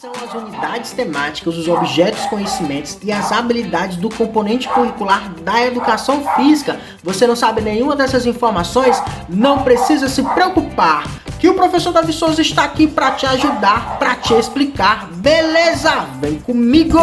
são as unidades temáticas, os objetos, conhecimentos e as habilidades do componente curricular da educação física? Você não sabe nenhuma dessas informações? Não precisa se preocupar, que o professor Davi Souza está aqui para te ajudar, para te explicar, beleza? Vem comigo!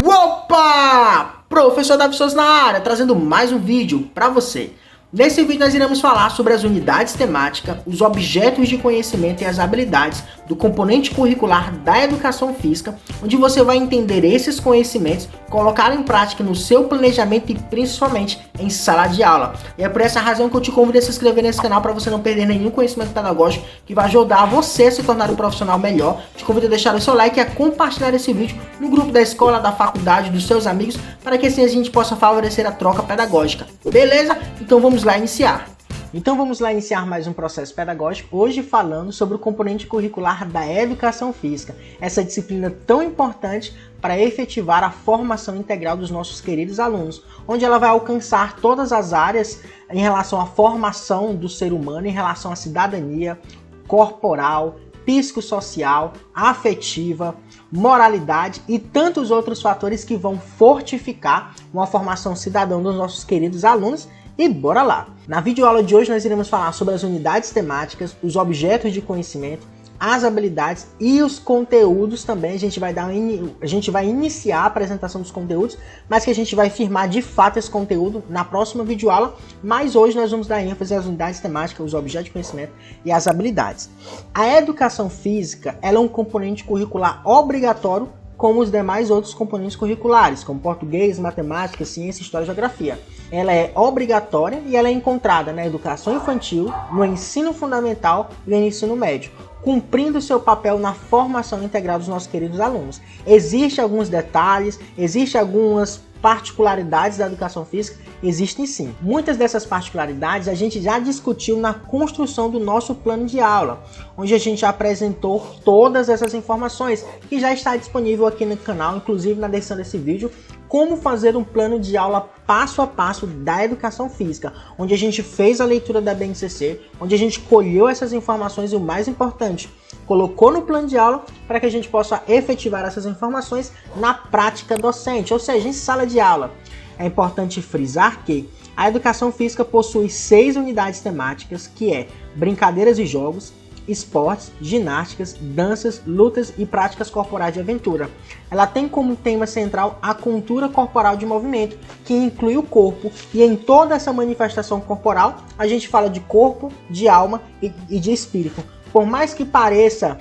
Opa! Professor Davi Souza na área, trazendo mais um vídeo para você. Nesse vídeo nós iremos falar sobre as unidades temáticas, os objetos de conhecimento e as habilidades do componente curricular da educação física, onde você vai entender esses conhecimentos, colocar em prática no seu planejamento e principalmente em sala de aula. E é por essa razão que eu te convido a se inscrever nesse canal para você não perder nenhum conhecimento pedagógico que vai ajudar você a se tornar um profissional melhor. Te convido a deixar o seu like e a compartilhar esse vídeo no grupo da escola, da faculdade, dos seus amigos, para que assim a gente possa favorecer a troca pedagógica. Beleza? Então vamos lá iniciar. Então vamos lá iniciar mais um processo pedagógico, hoje falando sobre o componente curricular da educação física, essa disciplina tão importante para efetivar a formação integral dos nossos queridos alunos, onde ela vai alcançar todas as áreas em relação à formação do ser humano, em relação à cidadania corporal, psicossocial, afetiva, moralidade e tantos outros fatores que vão fortificar uma formação cidadã dos nossos queridos alunos. E bora lá! Na videoaula de hoje nós iremos falar sobre as unidades temáticas, os objetos de conhecimento, as habilidades e os conteúdos também. A gente vai iniciar a apresentação dos conteúdos, mas que a gente vai firmar de fato esse conteúdo na próxima videoaula. Mas hoje nós vamos dar ênfase às unidades temáticas, os objetos de conhecimento e as habilidades. A educação física ela é um componente curricular obrigatório, como os demais outros componentes curriculares, como português, matemática, ciência, história e geografia. Ela é obrigatória e ela é encontrada na educação infantil, no ensino fundamental e no ensino médio, cumprindo seu papel na formação integral dos nossos queridos alunos. Existem alguns detalhes, existem algumas particularidades da educação física, existem sim. Muitas dessas particularidades a gente já discutiu na construção do nosso plano de aula, onde a gente apresentou todas essas informações, que já está disponível aqui no canal, inclusive na descrição desse vídeo, como fazer um plano de aula passo a passo da educação física, onde a gente fez a leitura da BNCC, onde a gente colheu essas informações e o mais importante, colocou no plano de aula para que a gente possa efetivar essas informações na prática docente, ou seja, em sala de aula. É importante frisar que a educação física possui 6 unidades temáticas, que é brincadeiras e jogos, esportes, ginásticas, danças, lutas e práticas corporais de aventura. Ela tem como tema central a cultura corporal de movimento, que inclui o corpo, e em toda essa manifestação corporal a gente fala de corpo, de alma e de espírito. Por mais que pareça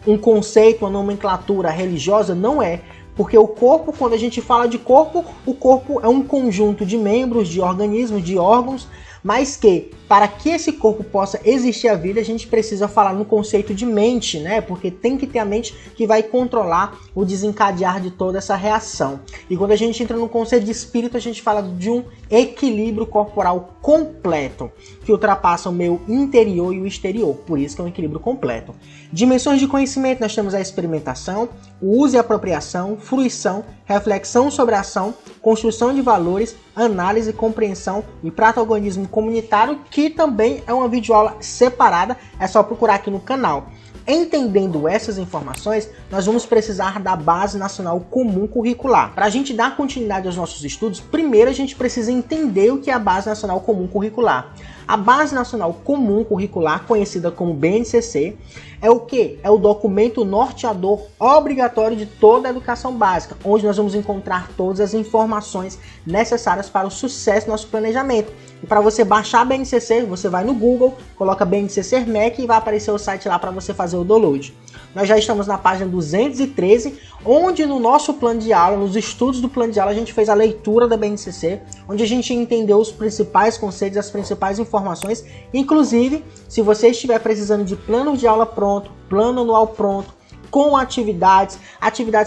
um conceito, uma nomenclatura religiosa, não é. Porque o corpo, quando a gente fala de corpo, o corpo é um conjunto de membros, de organismos, de órgãos, mas que, para que esse corpo possa existir a vida, a gente precisa falar no conceito de mente, né? Porque tem que ter a mente que vai controlar o desencadear de toda essa reação. E quando a gente entra no conceito de espírito, a gente fala de um equilíbrio corporal completo, que ultrapassa o meio interior e o exterior, por isso que é um equilíbrio completo. Dimensões de conhecimento, nós temos a experimentação, o uso e apropriação, fruição, reflexão sobre a ação, construção de valores, análise, compreensão e protagonismo comunitário, que também é uma videoaula separada, é só procurar aqui no canal. Entendendo essas informações, nós vamos precisar da Base Nacional Comum Curricular. Para a gente dar continuidade aos nossos estudos, primeiro a gente precisa entender o que é a Base Nacional Comum Curricular. A Base Nacional Comum Curricular, conhecida como BNCC, é o que? É o documento norteador obrigatório de toda a educação básica, onde nós vamos encontrar todas as informações necessárias para o sucesso do nosso planejamento. E para você baixar a BNCC, você vai no Google, coloca BNCC MEC e vai aparecer o site lá para você fazer o download. Nós já estamos na página 213, onde no nosso plano de aula, nos estudos do plano de aula, a gente fez a leitura da BNCC, onde a gente entendeu os principais conceitos, as principais informações. Inclusive, se você estiver precisando de plano de aula pronto, plano anual pronto, com atividades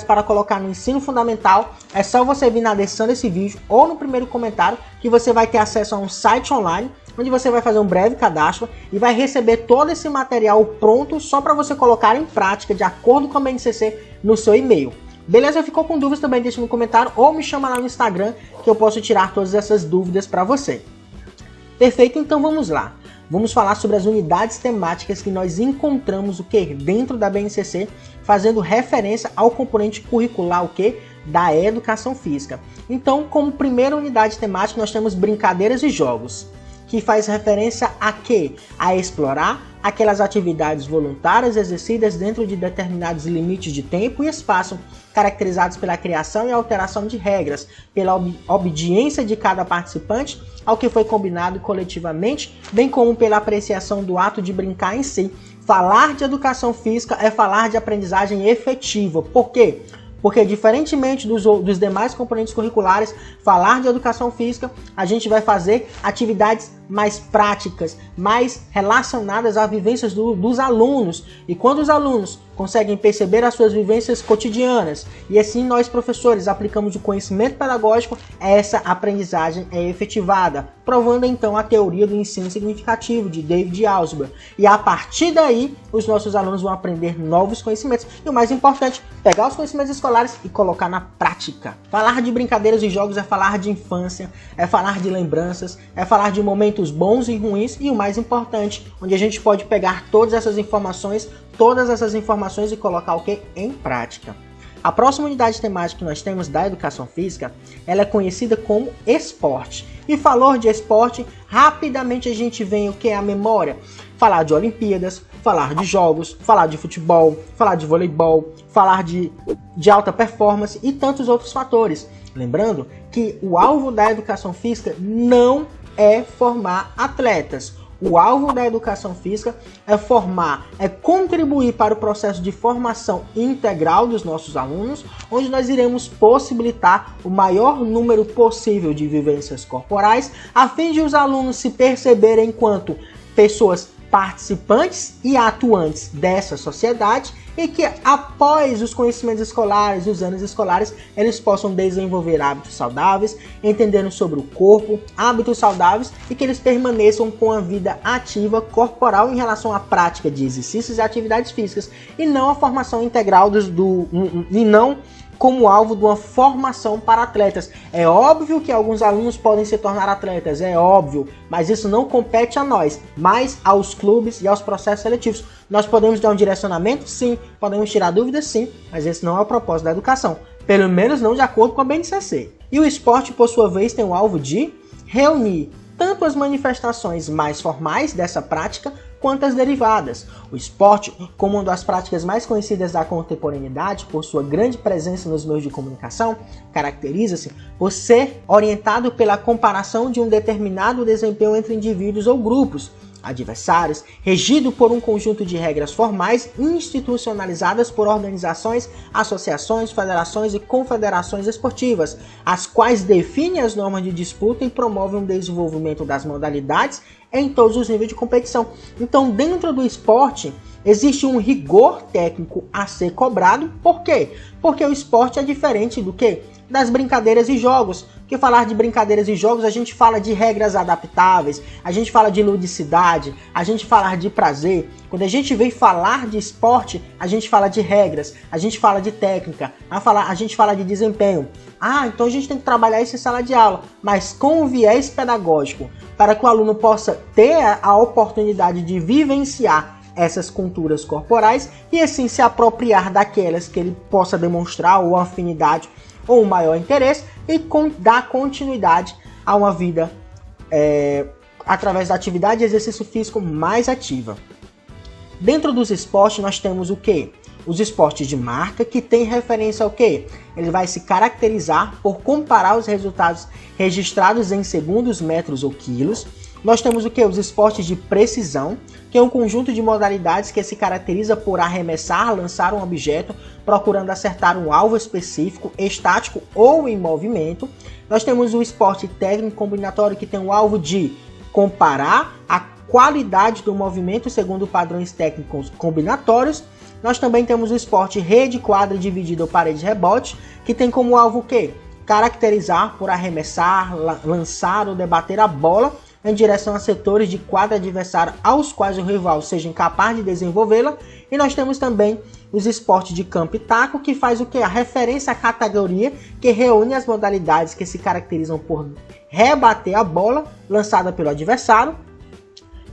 para colocar no ensino fundamental, é só você vir na descrição desse vídeo ou no primeiro comentário que você vai ter acesso a um site online, onde você vai fazer um breve cadastro e vai receber todo esse material pronto só para você colocar em prática de acordo com a BNCC no seu e-mail. Beleza? Ficou com dúvidas também? Deixa no comentário ou me chama lá no Instagram que eu posso tirar todas essas dúvidas para você. Perfeito? Então vamos lá. vamos falar sobre as unidades temáticas que nós encontramos o que dentro da BNCC, fazendo referência ao componente curricular o que da educação física. Então, como primeira unidade temática, nós temos brincadeiras e jogos, que faz referência a quê? A explorar aquelas atividades voluntárias exercidas dentro de determinados limites de tempo e espaço, caracterizados pela criação e alteração de regras, pela obediência de cada participante ao que foi combinado coletivamente, bem como pela apreciação do ato de brincar em si. Falar de educação física é falar de aprendizagem efetiva. Por quê? Porque, diferentemente dos demais componentes curriculares, falar de educação física, a gente vai fazer atividades mais práticas, mais relacionadas às vivências dos alunos. E quando os alunos conseguem perceber as suas vivências cotidianas, e assim nós, professores, aplicamos o conhecimento pedagógico, essa aprendizagem é efetivada, provando então a teoria do ensino significativo de David Altshuler. E a partir daí, os nossos alunos vão aprender novos conhecimentos. E o mais importante, pegar os conhecimentos escolares e colocar na prática. Falar de brincadeiras e jogos é falar de infância, é falar de lembranças, é falar de momentos bons e ruins, e o mais importante, onde a gente pode pegar todas essas informações e colocar o que? Em prática. A próxima unidade temática que nós temos da educação física, ela é conhecida como esporte. E falou de esporte, rapidamente a gente vem o que é a memória? Falar de Olimpíadas, falar de jogos, falar de futebol, falar de voleibol, falar de alta performance e tantos outros fatores. Lembrando que o alvo da educação física não é formar atletas. O alvo da educação física é contribuir para o processo de formação integral dos nossos alunos, onde nós iremos possibilitar o maior número possível de vivências corporais, a fim de os alunos se perceberem enquanto pessoas participantes e atuantes dessa sociedade, e que após os conhecimentos escolares, os anos escolares, eles possam desenvolver hábitos saudáveis, entendendo sobre o corpo, hábitos saudáveis, e que eles permaneçam com a vida ativa corporal em relação à prática de exercícios e atividades físicas, e não a formação integral e não como alvo de uma formação para atletas. É óbvio que alguns alunos podem se tornar atletas, é óbvio, mas isso não compete a nós, mas aos clubes e aos processos seletivos. Nós podemos dar um direcionamento? Sim. Podemos tirar dúvidas? Sim. Mas esse não é o propósito da educação, pelo menos não de acordo com a BNCC. E o esporte, por sua vez, tem o alvo de reunir tanto as manifestações mais formais dessa prática, quanto as derivadas. O esporte, como uma das práticas mais conhecidas da contemporaneidade, por sua grande presença nos meios de comunicação, caracteriza-se por ser orientado pela comparação de um determinado desempenho entre indivíduos ou grupos adversários, regido por um conjunto de regras formais institucionalizadas por organizações, associações, federações e confederações esportivas, as quais definem as normas de disputa e promovem o desenvolvimento das modalidades em todos os níveis de competição. Então, dentro do esporte, existe um rigor técnico a ser cobrado. Por quê? Porque o esporte é diferente do que? Das brincadeiras e jogos. Que falar de brincadeiras e jogos, a gente fala de regras adaptáveis, a gente fala de ludicidade, a gente fala de prazer. Quando a gente vem falar de esporte, a gente fala de regras, a gente fala de técnica, a gente fala de desempenho. Então a gente tem que trabalhar isso em sala de aula, mas com um viés pedagógico, para que o aluno possa ter a oportunidade de vivenciar essas culturas corporais e assim se apropriar daquelas que ele possa demonstrar ou afinidade ou um maior interesse e dar continuidade a uma vida através da atividade de exercício físico mais ativa. Dentro dos esportes nós temos o quê? Os esportes de marca, que tem referência ao quê? Ele vai se caracterizar por comparar os resultados registrados em segundos, metros ou quilos. Nós temos o quê? Os esportes de precisão, que é um conjunto de modalidades que se caracteriza por arremessar, lançar um objeto, procurando acertar um alvo específico, estático ou em movimento. Nós temos o esporte técnico combinatório, que tem o alvo de comparar a qualidade do movimento segundo padrões técnicos combinatórios. Nós também temos o esporte rede, quadra, dividida ou parede de rebote, que tem como alvo o quê? Caracterizar por arremessar, lançar ou debater a bola em direção a setores de quadra adversária aos quais o rival seja incapaz de desenvolvê-la. E nós temos também os esportes de campo e taco, que faz o quê? A referência à categoria que reúne as modalidades que se caracterizam por rebater a bola lançada pelo adversário,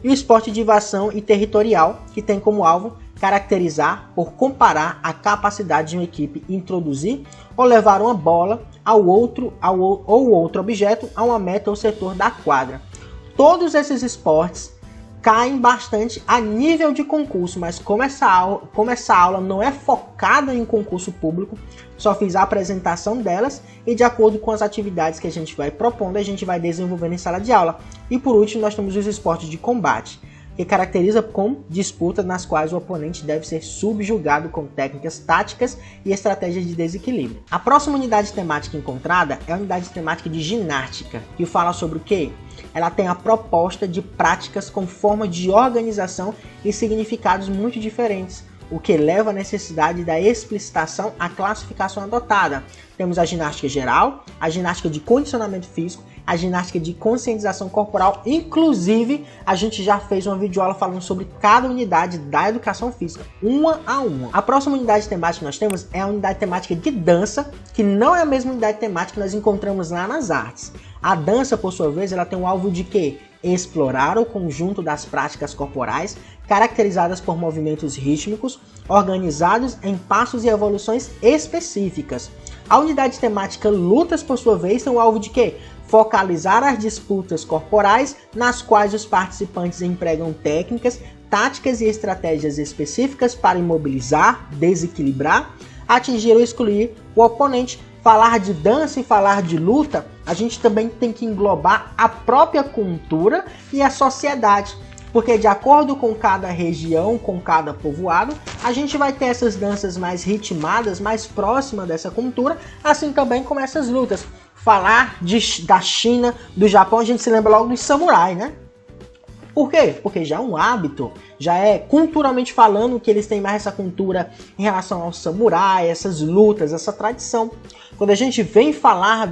e o esporte de invasão e territorial, que tem como alvo caracterizar por comparar a capacidade de uma equipe introduzir ou levar uma bola ou outro objeto a uma meta ou setor da quadra. Todos esses esportes caem bastante a nível de concurso, mas como essa aula não é focada em concurso público, só fiz a apresentação delas e de acordo com as atividades que a gente vai propondo, a gente vai desenvolvendo em sala de aula. E por último, nós temos os esportes de combate, que caracteriza como disputas nas quais o oponente deve ser subjugado com técnicas táticas e estratégias de desequilíbrio. A próxima unidade temática encontrada é a unidade temática de ginástica, que fala sobre o quê? Ela tem a proposta de práticas com forma de organização e significados muito diferentes, o que leva à necessidade da explicitação à classificação adotada. Temos a ginástica geral, a ginástica de condicionamento físico, a ginástica de conscientização corporal, inclusive a gente já fez uma videoaula falando sobre cada unidade da educação física, uma a uma. A próxima unidade temática que nós temos é a unidade temática de dança, que não é a mesma unidade temática que nós encontramos lá nas artes. A dança, por sua vez, ela tem um alvo de quê? Explorar o conjunto das práticas corporais, caracterizadas por movimentos rítmicos, organizados em passos e evoluções específicas. A unidade temática lutas, por sua vez, tem o alvo de quê? Focalizar as disputas corporais, nas quais os participantes empregam técnicas, táticas e estratégias específicas para imobilizar, desequilibrar, atingir ou excluir o oponente. Falar de dança e falar de luta, a gente também tem que englobar a própria cultura e a sociedade, porque de acordo com cada região, com cada povoado, a gente vai ter essas danças mais ritmadas, mais próximas dessa cultura, assim também como essas lutas. Falar da China, do Japão, a gente se lembra logo dos samurais, né? Por quê? Porque já é um hábito, já é culturalmente falando que eles têm mais essa cultura em relação ao samurai, essas lutas, essa tradição. Quando a gente vem falar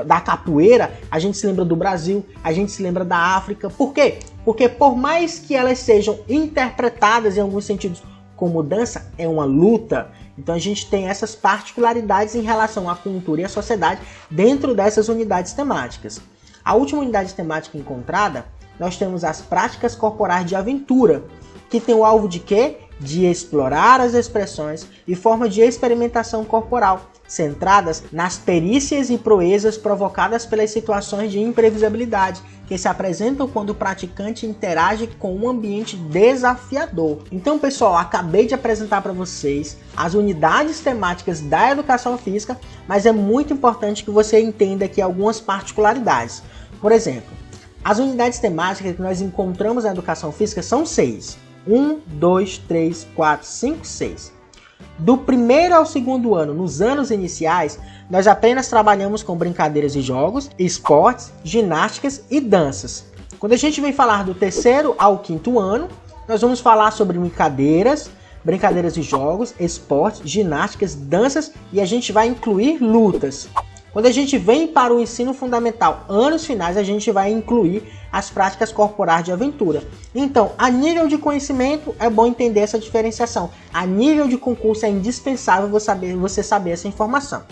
da capoeira, a gente se lembra do Brasil, a gente se lembra da África. Por quê? Porque por mais que elas sejam interpretadas em alguns sentidos como dança, é uma luta. Então a gente tem essas particularidades em relação à cultura e à sociedade dentro dessas unidades temáticas. A última unidade temática encontrada, nós temos as práticas corporais de aventura, que tem o alvo de quê? De explorar as expressões e formas de experimentação corporal, centradas nas perícias e proezas provocadas pelas situações de imprevisibilidade, que se apresentam quando o praticante interage com um ambiente desafiador. Então, pessoal, acabei de apresentar para vocês as unidades temáticas da educação física, mas é muito importante que você entenda aqui algumas particularidades. Por exemplo, as unidades temáticas que nós encontramos na educação física são 6. 1, 2, 3, 4, 5, 6. Do primeiro ao segundo ano, nos anos iniciais, nós apenas trabalhamos com brincadeiras e jogos, esportes, ginásticas e danças. Quando a gente vem falar do terceiro ao quinto ano, nós vamos falar sobre brincadeiras e jogos, esportes, ginásticas, danças e a gente vai incluir lutas. Quando a gente vem para o ensino fundamental, anos finais, a gente vai incluir as práticas corporais de aventura. Então, a nível de conhecimento, é bom entender essa diferenciação. A nível de concurso, é indispensável você saber essa informação.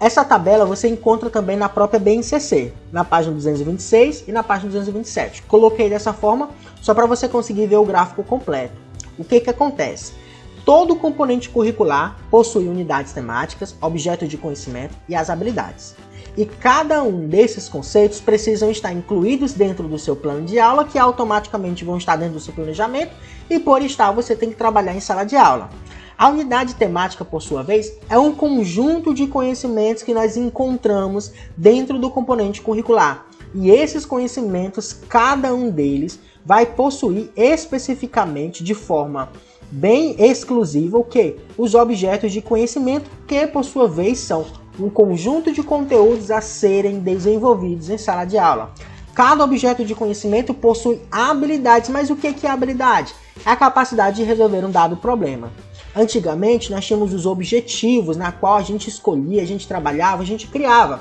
Essa tabela você encontra também na própria BNCC, na página 226 e na página 227. Coloquei dessa forma só para você conseguir ver o gráfico completo. O que acontece? Todo componente curricular possui unidades temáticas, objetos de conhecimento e as habilidades. E cada um desses conceitos precisam estar incluídos dentro do seu plano de aula, que automaticamente vão estar dentro do seu planejamento, e por estar você tem que trabalhar em sala de aula. A unidade temática, por sua vez, é um conjunto de conhecimentos que nós encontramos dentro do componente curricular. E esses conhecimentos, cada um deles, vai possuir especificamente de forma bem exclusiva o que? Os objetos de conhecimento, que por sua vez são um conjunto de conteúdos a serem desenvolvidos em sala de aula. Cada objeto de conhecimento possui habilidades, mas o que é habilidade? É a capacidade de resolver um dado problema. Antigamente nós tínhamos os objetivos, na qual a gente escolhia, a gente trabalhava, a gente criava.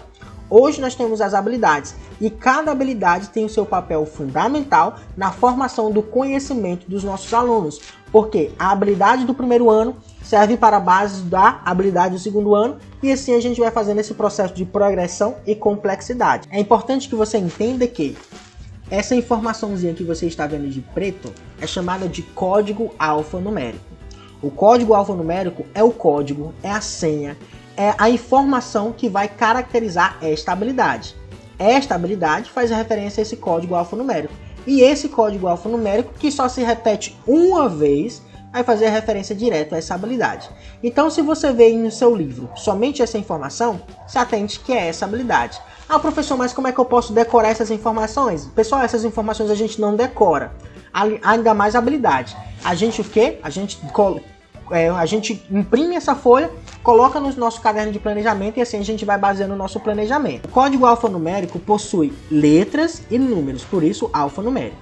Hoje nós temos as habilidades e cada habilidade tem o seu papel fundamental na formação do conhecimento dos nossos alunos, porque a habilidade do primeiro ano serve para a base da habilidade do segundo ano e assim a gente vai fazendo esse processo de progressão e complexidade. É importante que você entenda que Essa informaçãozinha que você está vendo de preto é chamada de código alfanumérico. O código alfanumérico é o código, é a senha, é a informação que vai caracterizar esta habilidade. Esta habilidade faz referência a esse código alfanumérico. E esse código alfanumérico, que só se repete uma vez, vai fazer referência direto a essa habilidade. Então, se você vê no seu livro somente essa informação, se atente que é essa habilidade. Ah, professor, mas como é que eu posso decorar essas informações? Pessoal, essas informações a gente não decora. Ainda mais a habilidade. A gente o quê? A gente imprime essa folha, coloca no nosso caderno de planejamento e assim a gente vai baseando o nosso planejamento. O código alfanumérico possui letras e números, por isso alfanumérico.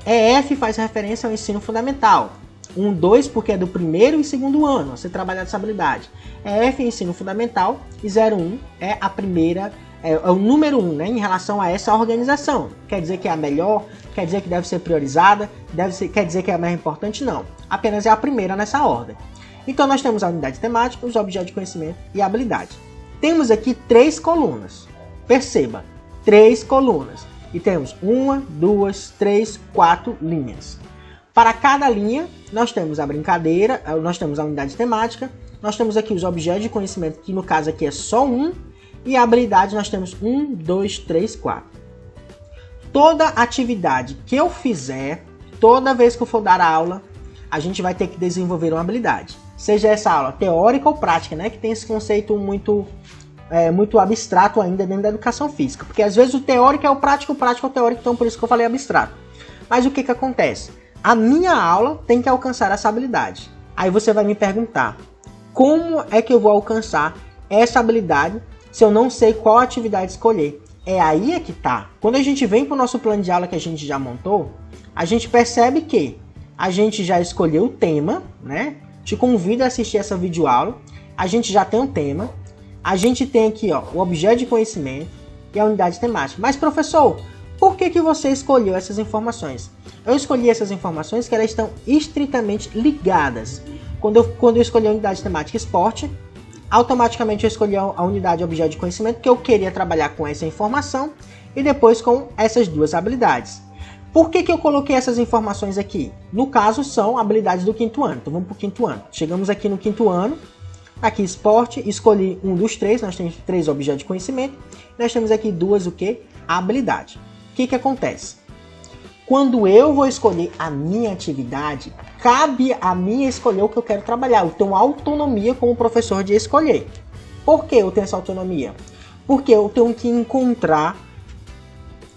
EF faz referência ao ensino fundamental. 1, 2 porque é do primeiro e segundo ano, você trabalhar essa habilidade. EF é ensino fundamental e 0, 1 é a primeira, é o número 1, né, em relação a essa organização. Quer dizer que é a melhor, quer dizer que deve ser priorizada, quer dizer que é a mais importante? Não. Apenas é a primeira nessa ordem. Então nós temos a unidade temática, os objetos de conhecimento e a habilidade. Temos aqui 3 colunas. Perceba, 3 colunas. E temos 1, 2, 3, 4 linhas. Para cada linha, nós temos a brincadeira, nós temos a unidade temática, nós temos aqui os objetos de conhecimento, que no caso aqui é só 1, e a habilidade nós temos 1, 2, 3, 4. Toda atividade que eu fizer, toda vez que eu for dar aula, a gente vai ter que desenvolver uma habilidade. Seja essa aula teórica ou prática, né? Que tem esse conceito muito abstrato ainda dentro da educação física. Porque às vezes o teórico é o prático é o teórico, então por isso que eu falei abstrato. Mas o que acontece? A minha aula tem que alcançar essa habilidade. Aí você vai me perguntar, como é que eu vou alcançar essa habilidade se eu não sei qual atividade escolher? É aí é que tá. Quando a gente vem para o nosso plano de aula que a gente já montou, a gente percebe que a gente já escolheu o tema, né? Te convido a assistir essa videoaula. A gente já tem um tema. A gente tem aqui, ó, o objeto de conhecimento e a unidade temática. Mas, professor, por que você escolheu essas informações? Eu escolhi essas informações porque elas estão estritamente ligadas. Quando eu escolhi a unidade temática esporte, automaticamente eu escolhi a unidade objeto de conhecimento, porque eu queria trabalhar com essa informação e depois com essas duas habilidades. Por que eu coloquei essas informações aqui? No caso, são habilidades do 5º ano. Então vamos para o 5º ano. Chegamos aqui no 5º ano, aqui esporte, escolhi um dos 3, nós temos 3 objetos de conhecimento, nós temos aqui 2 o quê? A habilidade. O que acontece? Quando eu vou escolher a minha atividade, cabe a mim escolher o que eu quero trabalhar. Eu tenho autonomia como professor de escolher. Por que eu tenho essa autonomia? Porque eu tenho que encontrar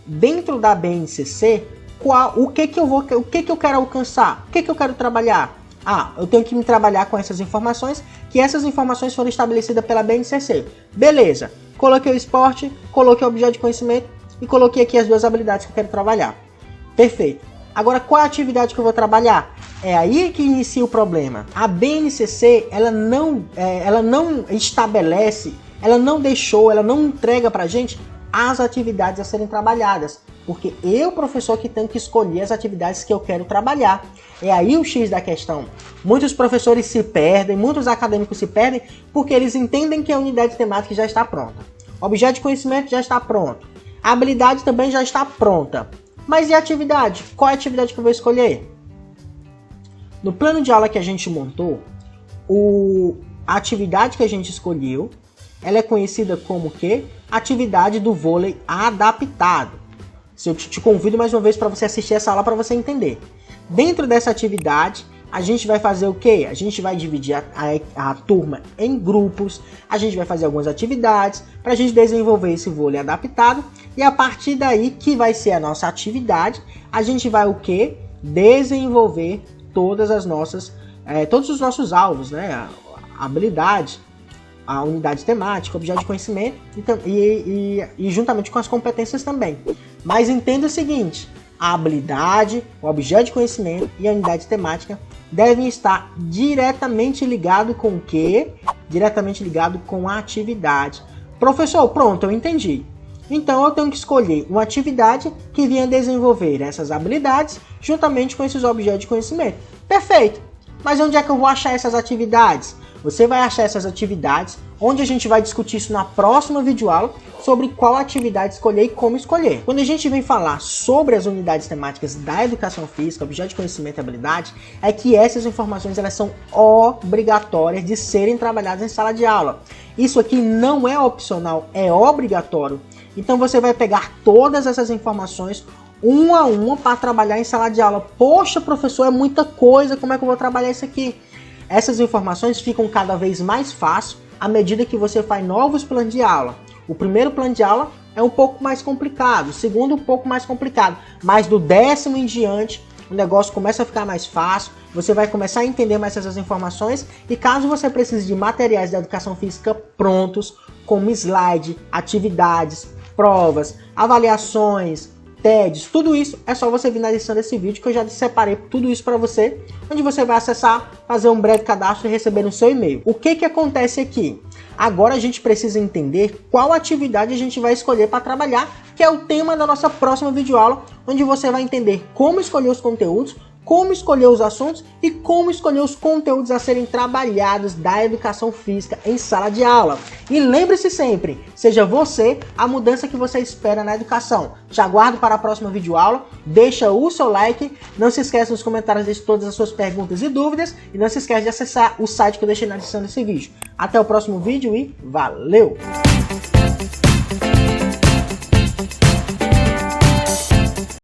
dentro da BNCC o que eu quero alcançar, o que eu quero trabalhar. Ah, eu tenho que me trabalhar com essas informações, que essas informações foram estabelecidas pela BNCC. Beleza, coloquei o esporte, coloquei o objeto de conhecimento e coloquei aqui as 2 habilidades que eu quero trabalhar. Perfeito. Agora, qual a atividade que eu vou trabalhar? É aí que inicia o problema. A BNCC, ela não estabelece, ela não entrega pra gente as atividades a serem trabalhadas. Porque eu, professor, que tenho que escolher as atividades que eu quero trabalhar. É aí o X da questão. Muitos professores se perdem, muitos acadêmicos se perdem, porque eles entendem que a unidade temática já está pronta. O objeto de conhecimento já está pronto. A habilidade também já está pronta. Mas e a atividade? Qual é a atividade que eu vou escolher? No plano de aula que a gente montou, a atividade que a gente escolheu, ela é conhecida como o quê? Atividade do vôlei adaptado. Eu te convido mais uma vez para você assistir essa aula para você entender. Dentro dessa atividade, a gente vai fazer o quê? A gente vai dividir a turma em grupos, a gente vai fazer algumas atividades para a gente desenvolver esse vôlei adaptado e a partir daí, que vai ser a nossa atividade, a gente vai o quê? Desenvolver todos os nossos alvos, né? A habilidade, a unidade temática, o objeto de conhecimento e juntamente com as competências também. Mas entenda o seguinte, a habilidade, o objeto de conhecimento e a unidade temática devem estar diretamente ligados com o quê? Diretamente ligado com a atividade. Professor, pronto, eu entendi. Então eu tenho que escolher uma atividade que venha desenvolver essas habilidades juntamente com esses objetos de conhecimento. Perfeito! Mas onde é que eu vou achar essas atividades? Você vai achar essas atividades onde a gente vai discutir isso na próxima videoaula, sobre qual atividade escolher e como escolher. Quando a gente vem falar sobre as unidades temáticas da educação física, objeto de conhecimento e habilidade, é que essas informações elas são obrigatórias de serem trabalhadas em sala de aula. Isso aqui não é opcional, é obrigatório. Então você vai pegar todas essas informações uma a uma para trabalhar em sala de aula. Poxa, professor, é muita coisa, como é que eu vou trabalhar isso aqui? Essas informações ficam cada vez mais fáceis à medida que você faz novos planos de aula. O primeiro plano de aula é um pouco mais complicado, o segundo um pouco mais complicado, mas do 10º em diante o negócio começa a ficar mais fácil, você vai começar a entender mais essas informações e caso você precise de materiais da educação física prontos, como slide, atividades, provas, avaliações, TEDs, tudo isso é só você vir na descrição desse vídeo que eu já separei tudo isso para você, onde você vai acessar, fazer um breve cadastro e receber no seu e-mail. O que acontece aqui? Agora a gente precisa entender qual atividade a gente vai escolher para trabalhar, que é o tema da nossa próxima videoaula, onde você vai entender como escolher os conteúdos, como escolher os assuntos e como escolher os conteúdos a serem trabalhados da educação física em sala de aula. E lembre-se sempre, seja você a mudança que você espera na educação. Te aguardo para a próxima videoaula, deixa o seu like, não se esqueça nos comentários de todas as suas perguntas e dúvidas e não se esqueça de acessar o site que eu deixei na descrição desse vídeo. Até o próximo vídeo e valeu!